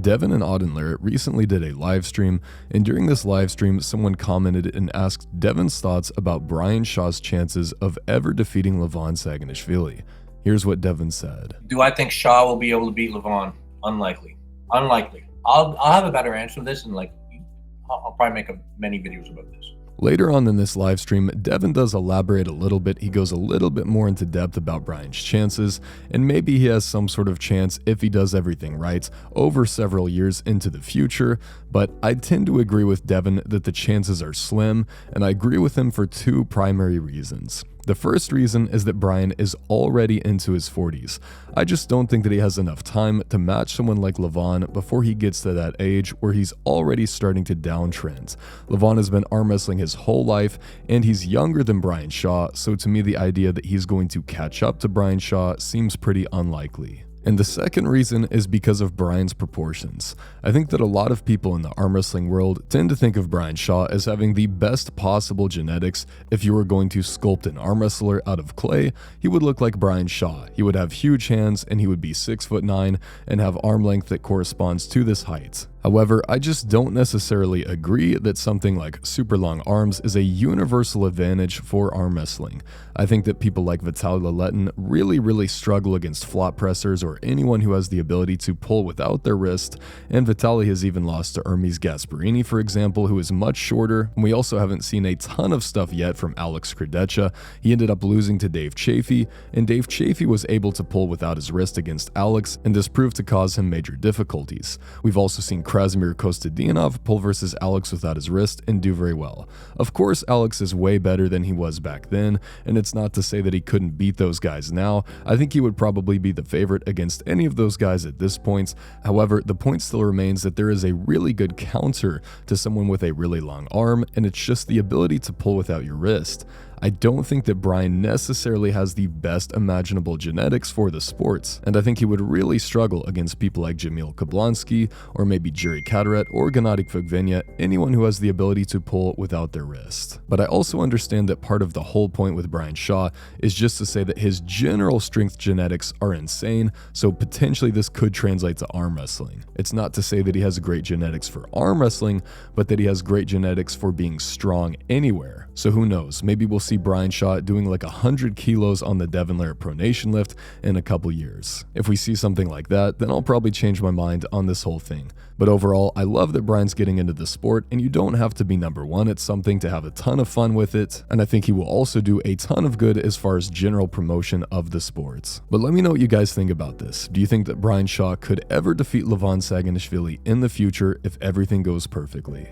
Devon and Larratt recently did a live stream, and during this live stream, someone commented and asked Devon's thoughts about Brian Shaw's chances of ever defeating Levan Saginashvili. Here's what Devon said. Do I think Shaw will be able to beat Levan? Unlikely. Unlikely. I'll have a better answer to this, and I'll probably make many videos about this. Later on in this live stream, Devon does elaborate a little bit. He goes a little bit more into depth about Brian's chances, and maybe he has some sort of chance if he does everything right over several years into the future, but I tend to agree with Devon that the chances are slim, and I agree with him for two primary reasons. The first reason is that Brian is already into his 40s. I just don't think that he has enough time to match someone like Levan before he gets to that age where he's already starting to downtrend. Levan has been arm wrestling his whole life, and he's younger than Brian Shaw, so to me the idea that he's going to catch up to Brian Shaw seems pretty unlikely. And the second reason is because of Brian's proportions. I think that a lot of people in the arm wrestling world tend to think of Brian Shaw as having the best possible genetics. If you were going to sculpt an arm wrestler out of clay, he would look like Brian Shaw. He would have huge hands, and he would be 6'9" and have arm length that corresponds to this height. However, I just don't necessarily agree that something like super long arms is a universal advantage for arm wrestling. I think that people like Vitaly really struggle against flop pressers or anyone who has the ability to pull without their wrist, and Vitaly has even lost to Hermes Gasparini, for example, who is much shorter. And we also haven't seen a ton of stuff yet from Alex Krdecha. He ended up losing to Dave Chafee, and Dave Chafee was able to pull without his wrist against Alex, and this proved to cause him major difficulties. We've also seen Krasimir Kostadinov pull versus Alex without his wrist and do very well. Of course, Alex is way better than he was back then, and it's not to say that he couldn't beat those guys now. I think he would probably be the favorite against any of those guys at this point. However, the point still remains that there is a really good counter to someone with a really long arm, and it's just the ability to pull without your wrist. I don't think that Brian necessarily has the best imaginable genetics for the sports, and I think he would really struggle against people like Jamil Kablonsky, or maybe Jiri Kataret, or Gennady Kvogvenia, anyone who has the ability to pull without their wrist. But I also understand that part of the whole point with Brian Shaw is just to say that his general strength genetics are insane, so potentially this could translate to arm wrestling. It's not to say that he has great genetics for arm wrestling, but that he has great genetics for being strong anywhere. So who knows, maybe we'll see Brian Shaw doing like 100 kilos on the Devon Larratt pronation lift in a couple years. If we see something like that, then I'll probably change my mind on this whole thing. But overall, I love that Brian's getting into the sport, and you don't have to be number one at something to have a ton of fun with it, and I think he will also do a ton of good as far as general promotion of the sports. But let me know what you guys think about this. Do you think that Brian Shaw could ever defeat Levan Saginashvili in the future if everything goes perfectly?